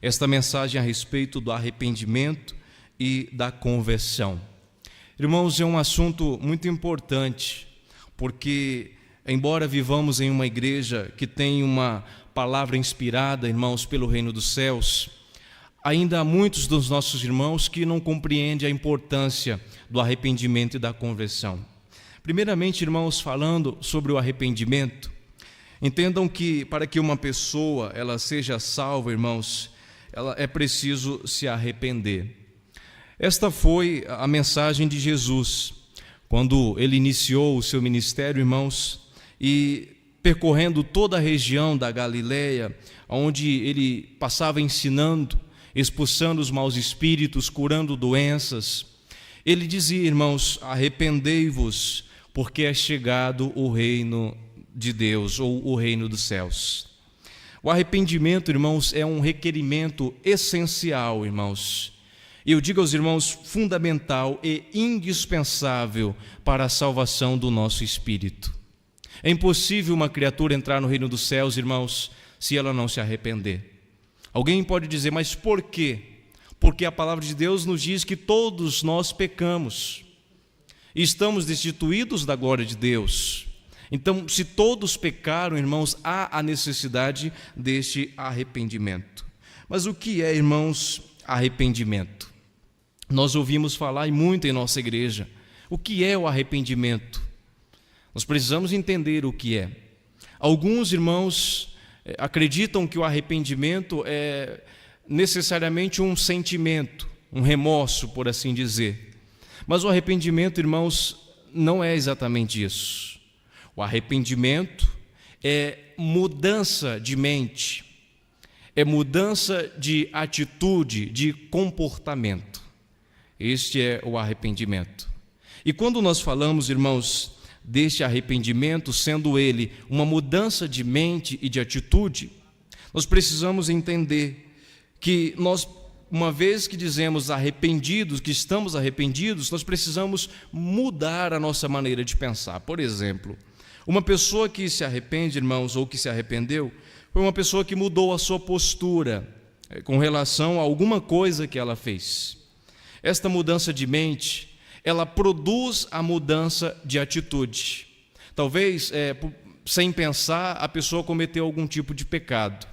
esta mensagem a respeito do arrependimento e da conversão. Irmãos, é um assunto muito importante, porque embora vivamos em uma igreja que tem uma palavra inspirada, irmãos, pelo reino dos céus, ainda há muitos dos nossos irmãos que não compreendem a importância do arrependimento e da conversão. Primeiramente, irmãos, falando sobre o arrependimento, entendam que para que uma pessoa ela seja salva, irmãos, é preciso se arrepender. Esta foi a mensagem de Jesus, quando ele iniciou o seu ministério, irmãos, e percorrendo toda a região da Galileia, onde ele passava ensinando, expulsando os maus espíritos, curando doenças, ele dizia, irmãos, arrependei-vos, porque é chegado o reino de Deus, ou o reino dos céus. O arrependimento, irmãos, é um requerimento essencial, irmãos. Eu digo aos irmãos, fundamental e indispensável para a salvação do nosso espírito. É impossível uma criatura entrar no reino dos céus, irmãos, se ela não se arrepender. Alguém pode dizer, mas por quê? Porque a palavra de Deus nos diz que todos nós pecamos e estamos destituídos da glória de Deus. Então, se todos pecaram, irmãos, há a necessidade deste arrependimento. Mas o que é, irmãos, arrependimento? Nós ouvimos falar muito em nossa igreja. O que é o arrependimento? Nós precisamos entender o que é. Alguns irmãos acreditam que o arrependimento é necessariamente um sentimento, um remorso, por assim dizer. Mas o arrependimento, irmãos, não é exatamente isso. O arrependimento é mudança de mente, é mudança de atitude, de comportamento. Este é o arrependimento. E quando nós falamos, irmãos, deste arrependimento, sendo ele uma mudança de mente e de atitude, nós precisamos entender que nós, uma vez que dizemos arrependidos, que estamos arrependidos, nós precisamos mudar a nossa maneira de pensar. Por exemplo, uma pessoa que se arrepende, irmãos, ou que se arrependeu, foi uma pessoa que mudou a sua postura com relação a alguma coisa que ela fez. Esta mudança de mente, ela produz a mudança de atitude. Talvez, sem pensar, a pessoa cometeu algum tipo de pecado.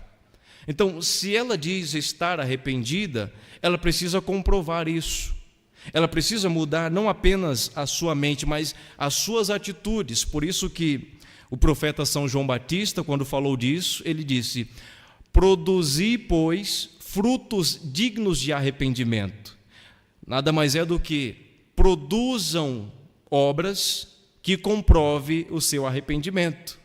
Então, se ela diz estar arrependida, ela precisa comprovar isso. Ela precisa mudar não apenas a sua mente, mas as suas atitudes. Por isso que o profeta São João Batista, quando falou disso, ele disse, produzi, pois, frutos dignos de arrependimento. Nada mais é do que produzam obras que comprove o seu arrependimento.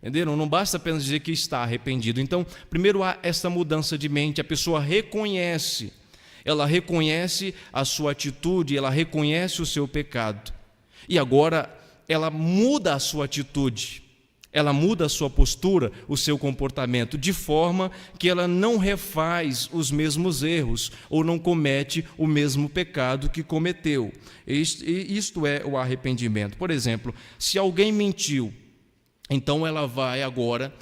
Entenderam? Não basta apenas dizer que está arrependido. Então, primeiro há essa mudança de mente, a pessoa reconhece, ela reconhece a sua atitude, ela reconhece o seu pecado. E agora ela muda a sua atitude, ela muda a sua postura, o seu comportamento, de forma que ela não refaz os mesmos erros ou não comete o mesmo pecado que cometeu. Isto é o arrependimento. Por exemplo, se alguém mentiu, então ela vai agora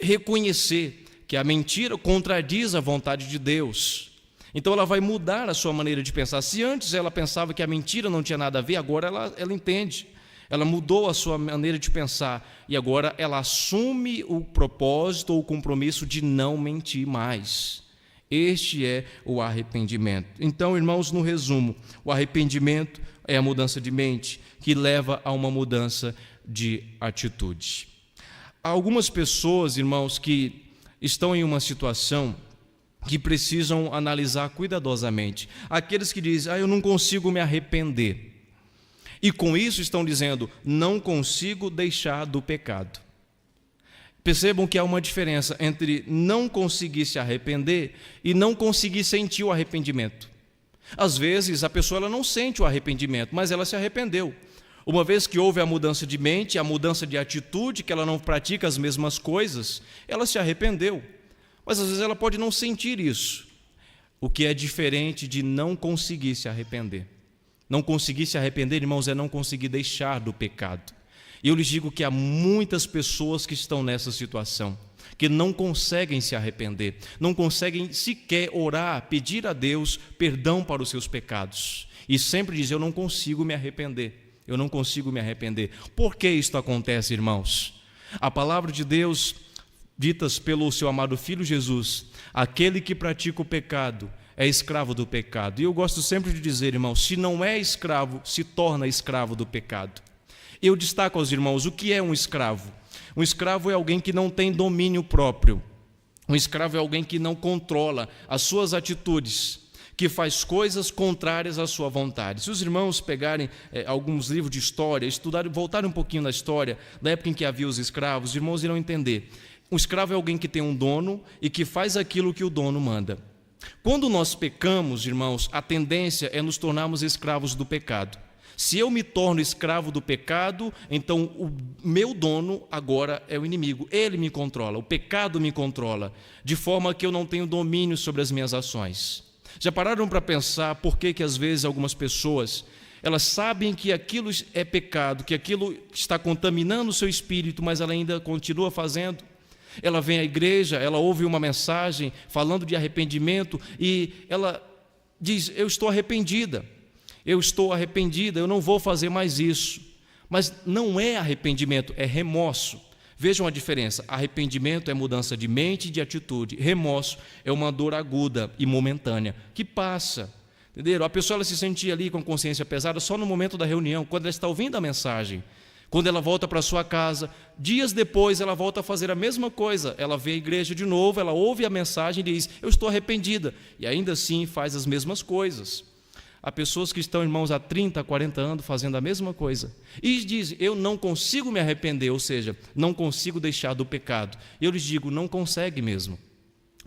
reconhecer que a mentira contradiz a vontade de Deus. Então ela vai mudar a sua maneira de pensar. Se antes ela pensava que a mentira não tinha nada a ver, agora ela entende. Ela mudou a sua maneira de pensar e agora ela assume o propósito ou o compromisso de não mentir mais. Este é o arrependimento. Então, irmãos, no resumo, o arrependimento é a mudança de mente que leva a uma mudança de atitude. Há algumas pessoas, irmãos, que estão em uma situação que precisam analisar cuidadosamente. Aqueles que dizem, eu não consigo me arrepender. E com isso estão dizendo, não consigo deixar do pecado. Percebam que há uma diferença entre não conseguir se arrepender e não conseguir sentir o arrependimento. Às vezes a pessoa ela não sente o arrependimento, mas ela se arrependeu. Uma vez que houve a mudança de mente, a mudança de atitude, que ela não pratica as mesmas coisas, ela se arrependeu. Mas às vezes ela pode não sentir isso, o que é diferente de não conseguir se arrepender. Não conseguir se arrepender, irmãos, é não conseguir deixar do pecado. E eu lhes digo que há muitas pessoas que estão nessa situação. que não conseguem se arrepender, não conseguem sequer orar, pedir a Deus perdão para os seus pecados. E sempre dizem: eu não consigo me arrepender, eu não consigo me arrepender. Por que isto acontece, irmãos? A palavra de Deus, ditas pelo seu amado Filho Jesus: aquele que pratica o pecado é escravo do pecado. E eu gosto sempre de dizer, irmãos, se não é escravo, se torna escravo do pecado. Eu destaco aos irmãos o que é um escravo. Um escravo é alguém que não tem domínio próprio. Um escravo é alguém que não controla as suas atitudes, que faz coisas contrárias à sua vontade. Se os irmãos pegarem alguns livros de história, estudarem, voltarem um pouquinho na história da época em que havia os escravos, os irmãos irão entender. Um escravo é alguém que tem um dono e que faz aquilo que o dono manda. Quando nós pecamos, irmãos, a tendência é nos tornarmos escravos do pecado. Se eu me torno escravo do pecado, então o meu dono agora é o inimigo. Ele me controla, o pecado me controla, de forma que eu não tenho domínio sobre as minhas ações. Já pararam para pensar por que às vezes algumas pessoas, elas sabem que aquilo é pecado, que aquilo está contaminando o seu espírito, mas ela ainda continua fazendo? Ela vem à igreja, ela ouve uma mensagem falando de arrependimento e ela diz: eu estou arrependida, eu não vou fazer mais isso. Mas não é arrependimento, é remorso. Vejam a diferença: arrependimento é mudança de mente e de atitude, remorso é uma dor aguda e momentânea, que passa. Entenderam? A pessoa ela se sentia ali com consciência pesada só no momento da reunião, quando ela está ouvindo a mensagem. Quando ela volta para sua casa, dias depois ela volta a fazer a mesma coisa. Ela vê a igreja de novo, ela ouve a mensagem e diz: eu estou arrependida. E ainda assim faz as mesmas coisas. Há pessoas que estão, irmãos, há 30, 40 anos fazendo a mesma coisa. E dizem: eu não consigo me arrepender, ou seja, não consigo deixar do pecado. E eu lhes digo: não consegue mesmo,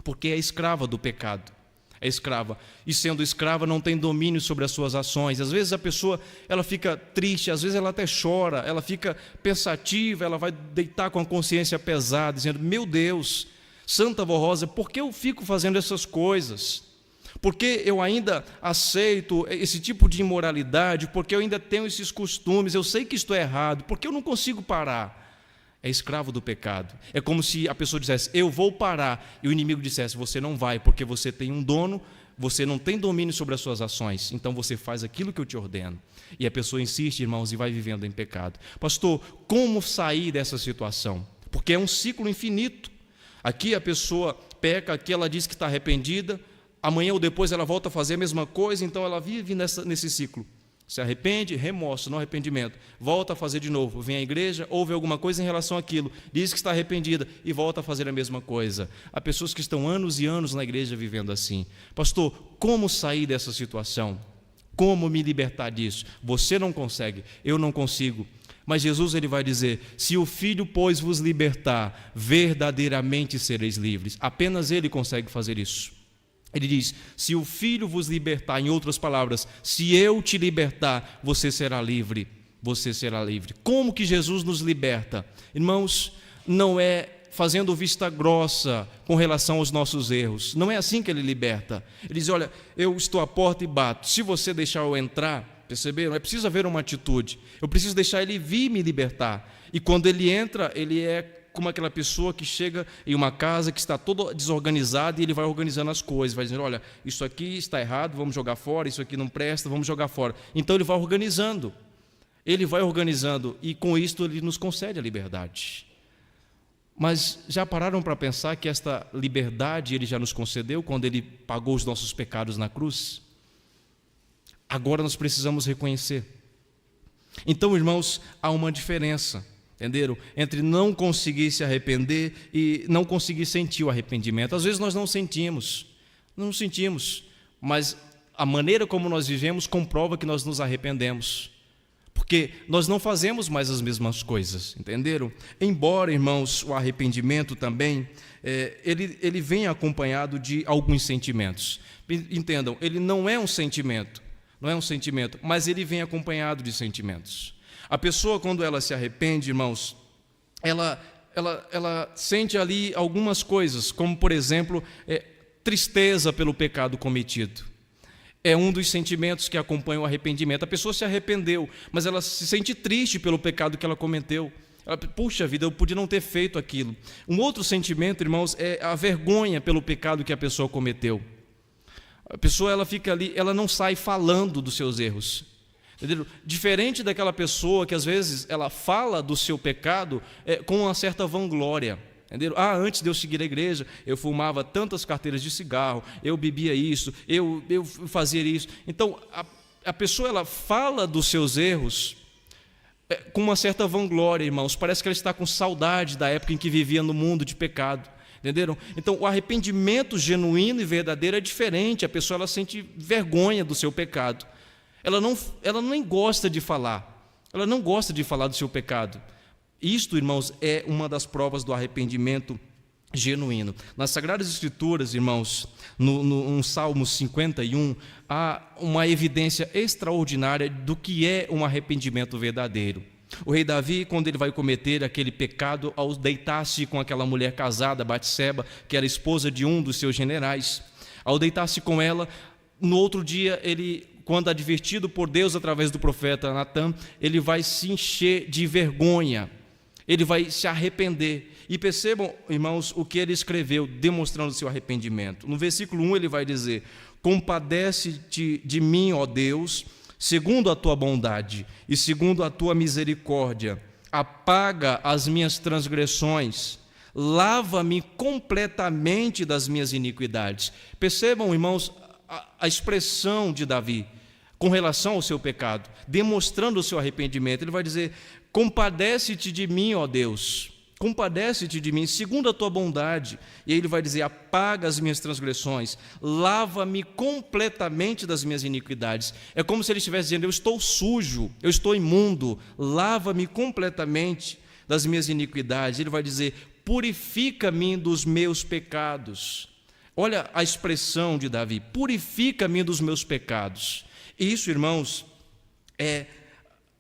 porque é escrava do pecado. É escrava, e sendo escrava não tem domínio sobre as suas ações. Às vezes a pessoa ela fica triste, às vezes ela até chora, ela fica pensativa, ela vai deitar com a consciência pesada, dizendo: meu Deus, Santa Vó Rosa, por que eu fico fazendo essas coisas? Por que eu ainda aceito esse tipo de imoralidade? Por que eu ainda tenho esses costumes? Eu sei que isto é errado, por que eu não consigo parar? É escravo do pecado. É como se a pessoa dissesse: eu vou parar, e o inimigo dissesse: você não vai, porque você tem um dono, você não tem domínio sobre as suas ações, então você faz aquilo que eu te ordeno. E a pessoa insiste, irmãos, e vai vivendo em pecado. Pastor, como sair dessa situação? Porque é um ciclo infinito. Aqui a pessoa peca, aqui ela diz que está arrependida, amanhã ou depois ela volta a fazer a mesma coisa, então ela vive nesse ciclo. Se arrepende, remorso, não arrependimento. Volta a fazer de novo, vem à igreja, ouve alguma coisa em relação àquilo, diz que está arrependida e volta a fazer a mesma coisa. Há pessoas que estão anos e anos na igreja vivendo assim. Pastor, como sair dessa situação? Como me libertar disso? Você não consegue, eu não consigo. Mas Jesus ele vai dizer: se o Filho, pois, vos libertar, verdadeiramente sereis livres. Apenas Ele consegue fazer isso. Ele diz: se o Filho vos libertar, em outras palavras, se eu te libertar, você será livre, você será livre. Como que Jesus nos liberta? Irmãos, não é fazendo vista grossa com relação aos nossos erros, não é assim que Ele liberta. Ele diz: olha, eu estou à porta e bato, se você deixar eu entrar, perceberam? É preciso haver uma atitude, eu preciso deixar Ele vir me libertar. E quando Ele entra, Ele é como aquela pessoa que chega em uma casa que está toda desorganizada e ele vai organizando as coisas, vai dizendo: olha, isso aqui está errado, vamos jogar fora, isso aqui não presta, vamos jogar fora. Então ele vai organizando e com isto ele nos concede a liberdade. Mas já pararam para pensar que esta liberdade ele já nos concedeu quando ele pagou os nossos pecados na cruz? Agora nós precisamos reconhecer. Então, irmãos, há uma diferença, entenderam? Entre não conseguir se arrepender e não conseguir sentir o arrependimento. Às vezes nós não sentimos, mas a maneira como nós vivemos comprova que nós nos arrependemos, porque nós não fazemos mais as mesmas coisas, entenderam? Embora, irmãos, o arrependimento também, ele vem acompanhado de alguns sentimentos. Entendam, ele não é um sentimento, mas ele vem acompanhado de sentimentos. A pessoa, quando ela se arrepende, irmãos, ela sente ali algumas coisas, como, por exemplo, tristeza pelo pecado cometido. É um dos sentimentos que acompanham o arrependimento. A pessoa se arrependeu, mas ela se sente triste pelo pecado que ela cometeu. Puxa vida, eu podia não ter feito aquilo. Um outro sentimento, irmãos, é a vergonha pelo pecado que a pessoa cometeu. A pessoa, ela fica ali, ela não sai falando dos seus erros. Entendeu? Diferente daquela pessoa que às vezes ela fala do seu pecado com uma certa vanglória. Entendeu? Antes de eu seguir a igreja, eu fumava tantas carteiras de cigarro, eu bebia isso, eu fazia isso. Então, a pessoa, ela fala dos seus erros com uma certa vanglória, irmãos. Parece que ela está com saudade da época em que vivia no mundo de pecado. Entenderam? Então, o arrependimento genuíno e verdadeiro é diferente. A pessoa, ela sente vergonha do seu pecado. Ela nem gosta de falar. Ela não gosta de falar do seu pecado. Isto, irmãos, é uma das provas do arrependimento genuíno. Nas Sagradas Escrituras, irmãos, no Salmo 51, há uma evidência extraordinária do que é um arrependimento verdadeiro. O rei Davi, quando ele vai cometer aquele pecado ao deitar-se com aquela mulher casada, Batseba, que era esposa de um dos seus generais, ao deitar-se com ela, no outro dia, ele, quando advertido por Deus através do profeta Natã, ele vai se encher de vergonha, ele vai se arrepender. E percebam, irmãos, o que ele escreveu, demonstrando seu arrependimento. No versículo 1 ele vai dizer: compadece-te de mim, ó Deus, segundo a tua bondade e segundo a tua misericórdia, apaga as minhas transgressões, lava-me completamente das minhas iniquidades. Percebam, irmãos, a expressão de Davi com relação ao seu pecado, demonstrando o seu arrependimento. Ele vai dizer: compadece-te de mim, ó Deus, compadece-te de mim, segundo a tua bondade. E aí ele vai dizer: apaga as minhas transgressões, lava-me completamente das minhas iniquidades. É como se ele estivesse dizendo: eu estou sujo, eu estou imundo, lava-me completamente das minhas iniquidades. Ele vai dizer: purifica-me dos meus pecados. Olha a expressão de Davi: purifica-me dos meus pecados. Isso, irmãos, é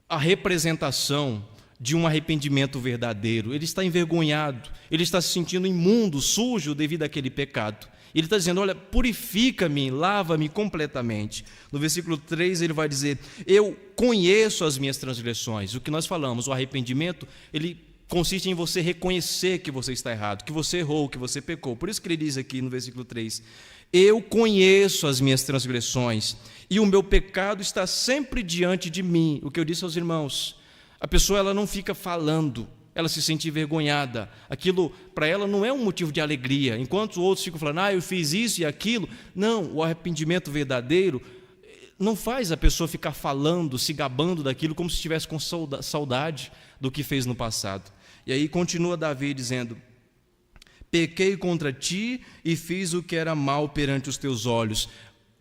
a representação de um arrependimento verdadeiro. Ele está envergonhado, ele está se sentindo imundo, sujo devido àquele pecado. Ele está dizendo: olha, purifica-me, lava-me completamente. No versículo 3 ele vai dizer: eu conheço as minhas transgressões. O que nós falamos, o arrependimento, ele consiste em você reconhecer que você está errado, que você errou, que você pecou. Por isso que ele diz aqui no versículo 3: eu conheço as minhas transgressões e o meu pecado está sempre diante de mim. O que eu disse aos irmãos, a pessoa, ela não fica falando, ela se sente envergonhada. Aquilo para ela não é um motivo de alegria, enquanto os outros ficam falando: eu fiz isso e aquilo. Não, o arrependimento verdadeiro não faz a pessoa ficar falando, se gabando daquilo, como se estivesse com saudade do que fez no passado. E aí continua Davi dizendo: pequei contra ti e fiz o que era mal perante os teus olhos.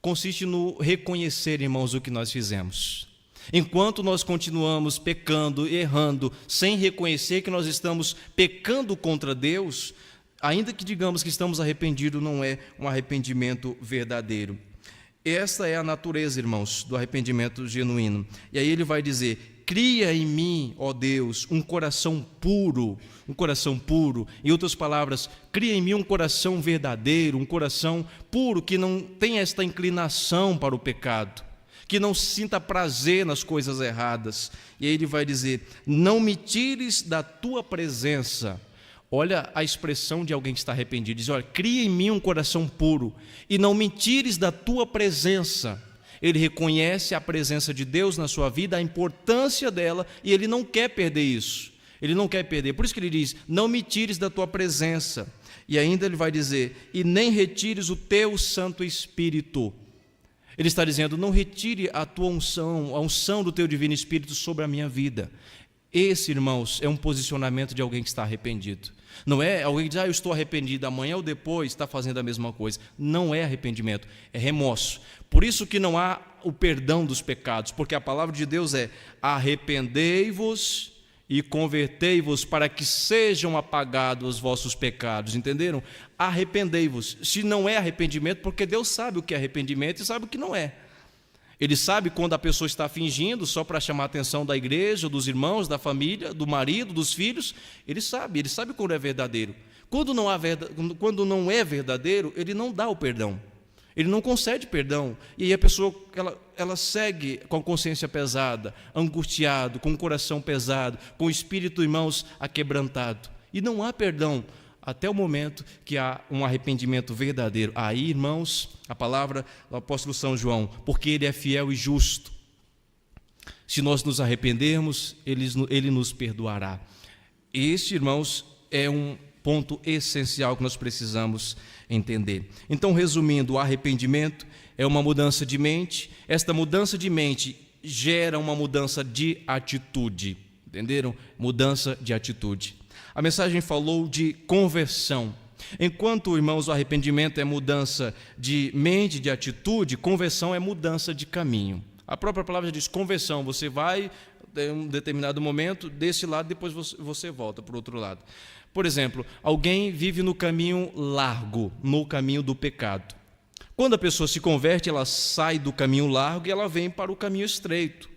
Consiste no reconhecer, irmãos, o que nós fizemos. Enquanto nós continuamos pecando, errando, sem reconhecer que nós estamos pecando contra Deus, ainda que digamos que estamos arrependidos, não é um arrependimento verdadeiro. Esta é a natureza, irmãos, do arrependimento genuíno. E aí ele vai dizer: cria em mim, ó Deus, um coração puro, um coração puro. Em outras palavras, cria em mim um coração verdadeiro, um coração puro, que não tenha esta inclinação para o pecado, que não sinta prazer nas coisas erradas. E aí ele vai dizer: não me tires da tua presença. Olha a expressão de alguém que está arrependido. Diz: olha, cria em mim um coração puro e não me tires da tua presença. Ele reconhece a presença de Deus na sua vida, a importância dela, e ele não quer perder isso. Ele não quer perder. Por isso que ele diz: não me tires da tua presença. E ainda ele vai dizer: e nem retires o teu Santo Espírito. Ele está dizendo: não retire a tua unção, a unção do teu Divino Espírito sobre a minha vida. Esse, irmãos, é um posicionamento de alguém que está arrependido. Não é alguém que diz: eu estou arrependido, amanhã ou depois está fazendo a mesma coisa. Não é arrependimento, é remorso. Por isso que não há o perdão dos pecados, porque a palavra de Deus é: arrependei-vos e convertei-vos para que sejam apagados os vossos pecados. Entenderam? Arrependei-vos. Se não é arrependimento, porque Deus sabe o que é arrependimento e sabe o que não é. Ele sabe quando a pessoa está fingindo só para chamar a atenção da igreja, dos irmãos, da família, do marido, dos filhos. Ele sabe quando é verdadeiro. Quando não é verdadeiro, ele não dá o perdão. Ele não concede perdão. E aí a pessoa ela segue com a consciência pesada, angustiado, com o coração pesado, com o espírito, irmãos, aquebrantado. E não há perdão até o momento que há um arrependimento verdadeiro. Aí, irmãos, a palavra do apóstolo São João, porque ele é fiel e justo. Se nós nos arrependermos, ele nos perdoará. Este, irmãos, é um ponto essencial que nós precisamos entender. Então, resumindo, o arrependimento é uma mudança de mente. Esta mudança de mente gera uma mudança de atitude. Entenderam? Mudança de atitude. A mensagem falou de conversão. Enquanto, irmãos, o arrependimento é mudança de mente, de atitude, conversão é mudança de caminho. A própria palavra diz conversão. Você vai em um determinado momento desse lado, depois você volta para o outro lado. Por exemplo, alguém vive no caminho largo, no caminho do pecado. Quando a pessoa se converte, ela sai do caminho largo e ela vem para o caminho estreito.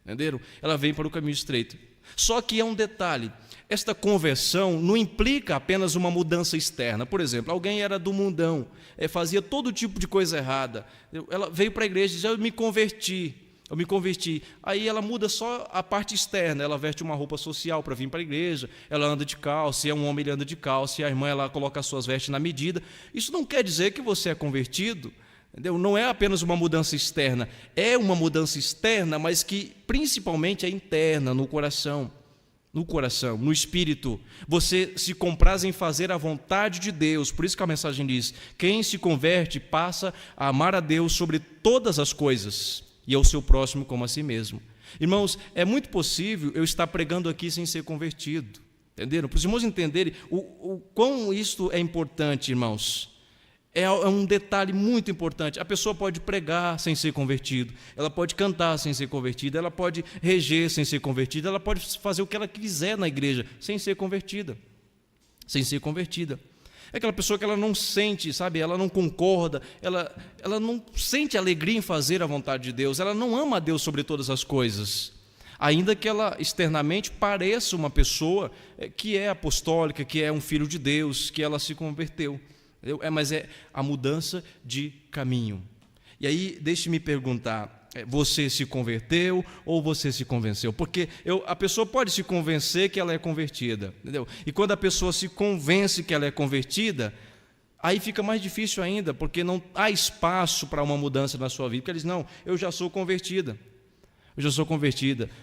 Entenderam? Ela vem para o caminho estreito. Só que há um detalhe. Esta conversão não implica apenas uma mudança externa. Por exemplo, alguém era do mundão, fazia todo tipo de coisa errada. Ela veio para a igreja e disse, eu me converti. Aí ela muda só a parte externa, ela veste uma roupa social para vir para a igreja, ela anda de calça, se é um homem ele anda de calça, se é a irmã ela coloca as suas vestes na medida. Isso não quer dizer que você é convertido, entendeu? Não é apenas uma mudança externa, é uma mudança externa, mas que principalmente é interna, no coração, no espírito. Você se compraz em fazer a vontade de Deus. Por isso que a mensagem diz, quem se converte passa a amar a Deus sobre todas as coisas e ao seu próximo como a si mesmo. Irmãos, é muito possível eu estar pregando aqui sem ser convertido. Entenderam? Para os irmãos entenderem o quão isto é importante, irmãos. É um detalhe muito importante. A pessoa pode pregar sem ser convertido, ela pode cantar sem ser convertida, ela pode reger sem ser convertida, ela pode fazer o que ela quiser na igreja sem ser convertida. É aquela pessoa que ela não sente, sabe, ela não concorda, ela não sente alegria em fazer a vontade de Deus, ela não ama a Deus sobre todas as coisas, ainda que ela externamente pareça uma pessoa que é apostólica, que é um filho de Deus, que ela se converteu. Mas é a mudança de caminho. E aí, deixe-me perguntar, você se converteu ou você se convenceu? Porque a pessoa pode se convencer que ela é convertida, entendeu? E quando a pessoa se convence que ela é convertida, aí fica mais difícil ainda, porque não há espaço para uma mudança na sua vida. Porque ela diz, não, eu já sou convertida,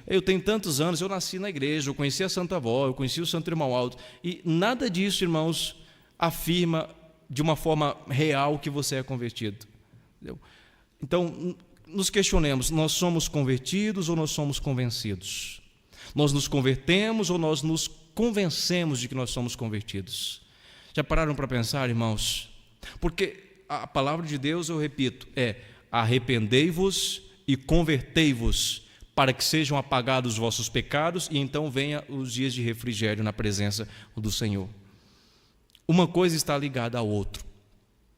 eu tenho tantos anos, eu nasci na igreja, eu conheci a Santa Avó, eu conheci o Santo Irmão Alto, e nada disso, irmãos, afirma de uma forma real que você é convertido, entendeu? Então, nos questionemos, nós somos convertidos ou nós somos convencidos? Nós nos convertemos ou nós nos convencemos de que nós somos convertidos? Já pararam para pensar, irmãos? Porque a palavra de Deus, eu repito, é arrependei-vos e convertei-vos para que sejam apagados os vossos pecados e então venha os dias de refrigério na presença do Senhor. Uma coisa está ligada à outra.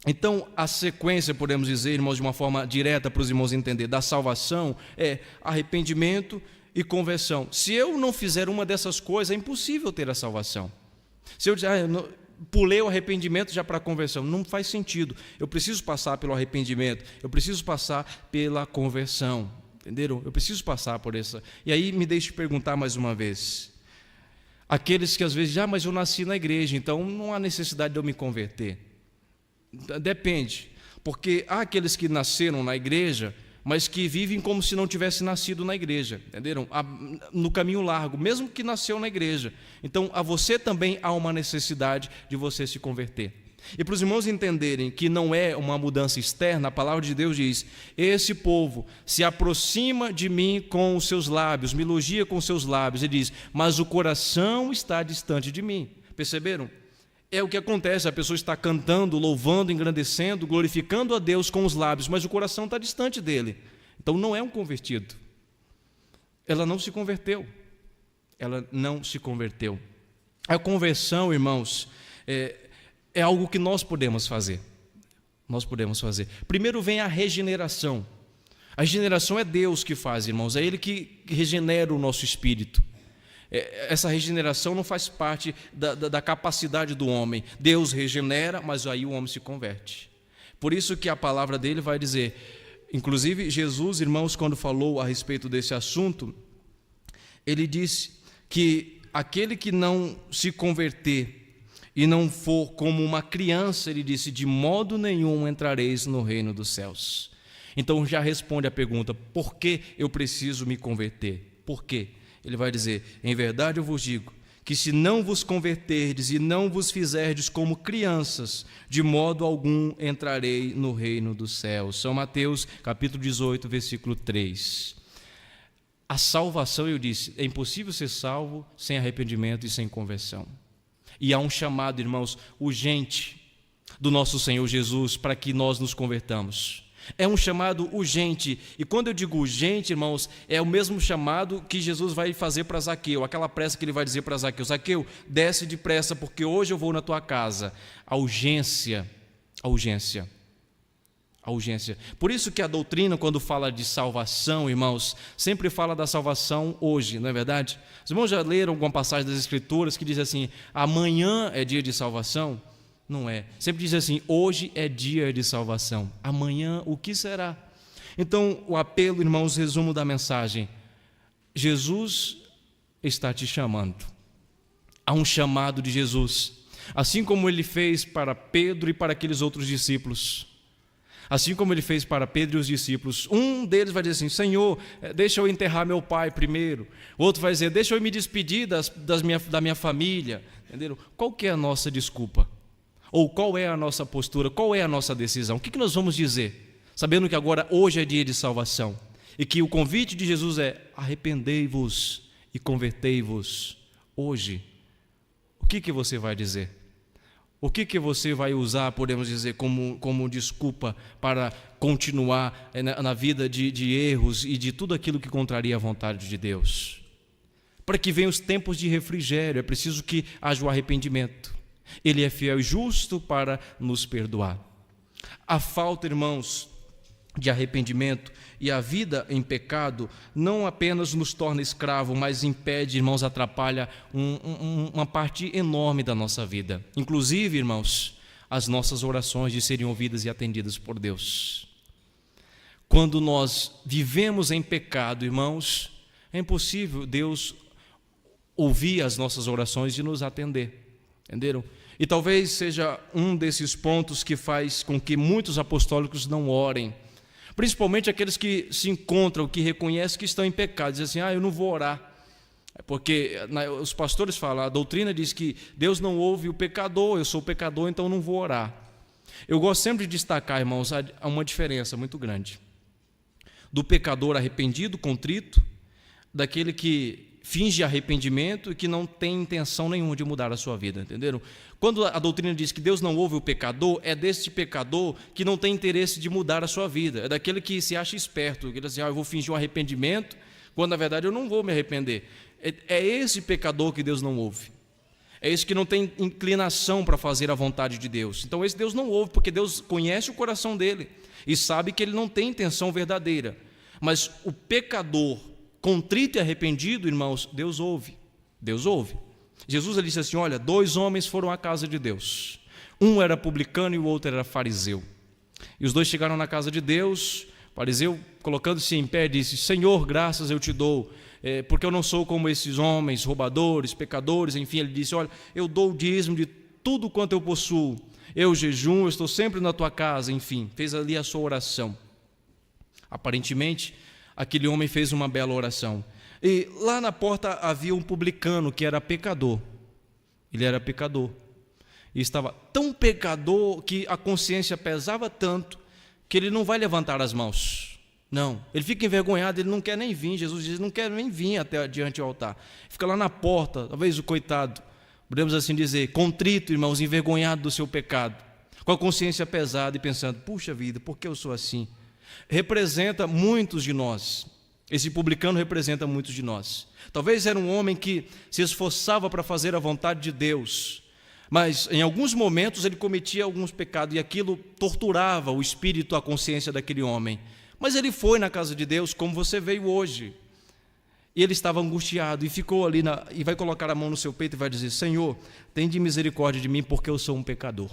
Então, a sequência, podemos dizer, irmãos, de uma forma direta para os irmãos entenderem, da salvação é arrependimento e conversão. Se eu não fizer uma dessas coisas, é impossível ter a salvação. Se eu dizer, pulei o arrependimento já para a conversão, não faz sentido. Eu preciso passar pelo arrependimento, eu preciso passar pela conversão, entenderam? Eu preciso passar por essa. E aí me deixe perguntar mais uma vez. Aqueles que às vezes dizem, mas eu nasci na igreja, então não há necessidade de eu me converter. Depende, porque há aqueles que nasceram na igreja, mas que vivem como se não tivessem nascido na igreja, entenderam? No caminho largo, mesmo que nasceu na igreja. Então, a você também há uma necessidade de você se converter. E para os irmãos entenderem que não é uma mudança externa, a palavra de Deus diz, esse povo se aproxima de mim com os seus lábios, me elogia com os seus lábios, ele diz, mas o coração está distante de mim. Perceberam? É o que acontece, a pessoa está cantando, louvando, engrandecendo, glorificando a Deus com os lábios, mas o coração está distante dele. Então não é um convertido. Ela não se converteu. A conversão, irmãos, é algo que nós podemos fazer. Primeiro vem a regeneração. A regeneração é Deus que faz, irmãos, é Ele que regenera o nosso espírito. Essa regeneração não faz parte da capacidade do homem. Deus regenera, mas aí o homem se converte. Por isso que a palavra dele vai dizer, inclusive Jesus, irmãos, quando falou a respeito desse assunto, ele disse que aquele que não se converter e não for como uma criança, ele disse, de modo nenhum entrareis no reino dos céus. Então já responde a pergunta, por que eu preciso me converter? Por quê? Ele vai dizer, em verdade eu vos digo, que se não vos converterdes e não vos fizerdes como crianças, de modo algum entrarei no reino dos céus. São Mateus, capítulo 18, versículo 3. A salvação, eu disse, é impossível ser salvo sem arrependimento e sem conversão. E há um chamado, irmãos, urgente do nosso Senhor Jesus para que nós nos convertamos. É um chamado urgente, e quando eu digo urgente, irmãos, é o mesmo chamado que Jesus vai fazer para Zaqueu, aquela pressa que ele vai dizer para Zaqueu, Zaqueu, desce depressa, porque hoje eu vou na tua casa. A urgência. Por isso que a doutrina, quando fala de salvação, irmãos, sempre fala da salvação hoje, não é verdade? Os irmãos já leram alguma passagem das Escrituras que diz assim, amanhã é dia de salvação? Não é. Sempre diz assim, hoje é dia de salvação. Amanhã o que será? Então, o apelo, irmãos, resumo da mensagem. Jesus está te chamando. Há um chamado de Jesus. Assim como ele fez para Pedro e para aqueles outros discípulos. Assim como ele fez para Pedro e os discípulos. Um deles vai dizer assim, Senhor, deixa eu enterrar meu pai primeiro. O outro vai dizer, deixa eu me despedir da minha família. Entenderam? Qual que é a nossa desculpa? Ou qual é a nossa postura, qual é a nossa decisão? O que nós vamos dizer? Sabendo que agora, hoje é dia de salvação. E que o convite de Jesus é, arrependei-vos e convertei-vos. Hoje, o que você vai dizer? O que você vai usar, podemos dizer, como desculpa para continuar na vida de erros e de tudo aquilo que contraria a vontade de Deus? Para que venham os tempos de refrigério, é preciso que haja o arrependimento. Ele é fiel e justo para nos perdoar. A falta, irmãos, de arrependimento e a vida em pecado não apenas nos torna escravo, mas impede, irmãos, atrapalha uma parte enorme da nossa vida. Inclusive, irmãos, as nossas orações de serem ouvidas e atendidas por Deus. Quando nós vivemos em pecado, irmãos, é impossível Deus ouvir as nossas orações e nos atender. Entenderam? E talvez seja um desses pontos que faz com que muitos apostólicos não orem, principalmente aqueles que se encontram, que reconhecem que estão em pecado, dizem assim, eu não vou orar, porque os pastores falam, a doutrina diz que Deus não ouve o pecador, eu sou pecador, então não vou orar. Eu gosto sempre de destacar, irmãos, há uma diferença muito grande, do pecador arrependido, contrito, daquele que finge arrependimento e que não tem intenção nenhuma de mudar a sua vida, entenderam? Quando a doutrina diz que Deus não ouve o pecador, é deste pecador que não tem interesse de mudar a sua vida, é daquele que se acha esperto, que diz assim, eu vou fingir um arrependimento, quando na verdade eu não vou me arrepender. É esse pecador que Deus não ouve, é esse que não tem inclinação para fazer a vontade de Deus. Então esse Deus não ouve, porque Deus conhece o coração dele e sabe que ele não tem intenção verdadeira. Mas o pecador contrito e arrependido, irmãos, Deus ouve. Deus ouve. Jesus ele disse assim, olha, 2 homens foram à casa de Deus. Um era publicano e o outro era fariseu. E os 2 chegaram na casa de Deus. O fariseu, colocando-se em pé, disse, Senhor, graças eu te dou, porque eu não sou como esses homens, roubadores, pecadores. Enfim, ele disse, olha, eu dou o dízimo de tudo quanto eu possuo. Eu jejuo, eu estou sempre na tua casa. Enfim, fez ali a sua oração. Aparentemente, aquele homem fez uma bela oração. E lá na porta havia um publicano que era pecador. Ele era pecador. E estava tão pecador que a consciência pesava tanto que ele não vai levantar as mãos. Não, ele fica envergonhado, ele não quer nem vir. Jesus diz, não quer nem vir até diante do altar. Fica lá na porta, talvez o coitado, podemos assim dizer, contrito, irmãos, envergonhado do seu pecado, com a consciência pesada e pensando, puxa vida, por que eu sou assim? Representa muitos de nós. Esse publicano representa muitos de nós. Talvez era um homem que se esforçava para fazer a vontade de Deus, mas em alguns momentos ele cometia alguns pecados e aquilo torturava o espírito, a consciência daquele homem. Mas ele foi na casa de Deus como você veio hoje. E ele estava angustiado e ficou ali e vai colocar a mão no seu peito e vai dizer, Senhor, tem de misericórdia de mim porque eu sou um pecador.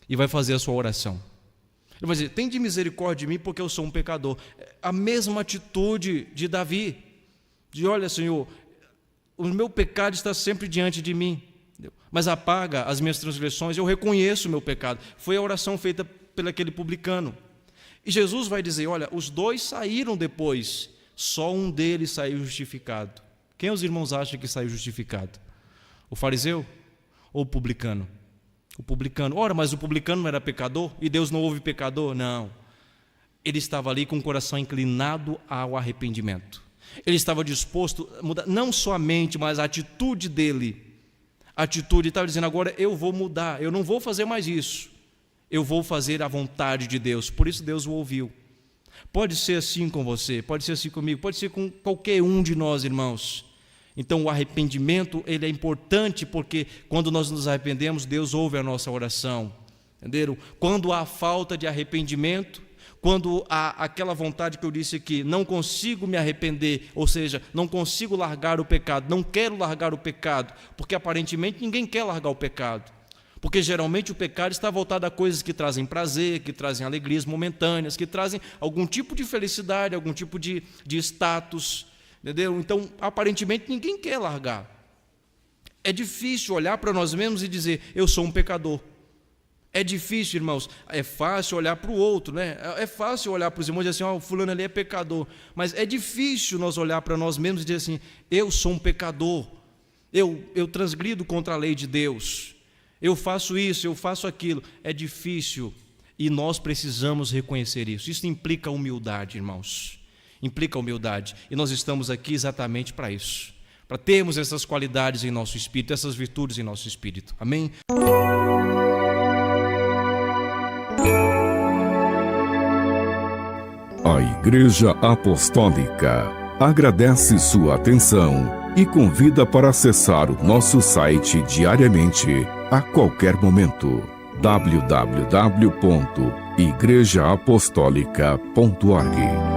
e vai fazer a sua oração. Ele vai dizer: tem de misericórdia de mim, porque eu sou um pecador. A mesma atitude de Davi, de: olha, Senhor, o meu pecado está sempre diante de mim, mas apaga as minhas transgressões, eu reconheço o meu pecado. Foi a oração feita pelo aquele publicano. E Jesus vai dizer: olha, os dois saíram depois, só um deles saiu justificado. Quem os irmãos acham que saiu justificado? O fariseu ou o publicano? O publicano. Ora, mas o publicano não era pecador? E Deus não ouve pecador? Não. Ele estava ali com o coração inclinado ao arrependimento. Ele estava disposto a mudar, não só a mente, mas a atitude dele. A atitude estava dizendo: agora eu vou mudar, eu não vou fazer mais isso. Eu vou fazer a vontade de Deus. Por isso Deus o ouviu. Pode ser assim com você, pode ser assim comigo, pode ser com qualquer um de nós, irmãos. Então o arrependimento, ele é importante, porque quando nós nos arrependemos, Deus ouve a nossa oração. Entenderam? Quando há falta de arrependimento, quando há aquela vontade que eu disse aqui, não consigo me arrepender, ou seja, não consigo largar o pecado, não quero largar o pecado, porque aparentemente ninguém quer largar o pecado. Porque geralmente o pecado está voltado a coisas que trazem prazer, que trazem alegrias momentâneas, que trazem algum tipo de felicidade, algum tipo de status, entendeu? Então, aparentemente ninguém quer largar. É difícil olhar para nós mesmos e dizer: eu sou um pecador. É difícil, irmãos. É fácil olhar para o outro, né? É fácil olhar para os irmãos e dizer assim: o fulano ali é pecador. Mas é difícil nós olhar para nós mesmos e dizer assim: eu sou um pecador. Eu transgrido contra a lei de Deus. Eu faço isso, eu faço aquilo. É difícil e nós precisamos reconhecer isso. Isso implica humildade, irmãos. Implica humildade. E nós estamos aqui exatamente para isso. Para termos essas qualidades em nosso espírito, essas virtudes em nosso espírito. Amém? A Igreja Apostólica agradece sua atenção e convida para acessar o nosso site diariamente, a qualquer momento. www.igrejaapostólica.org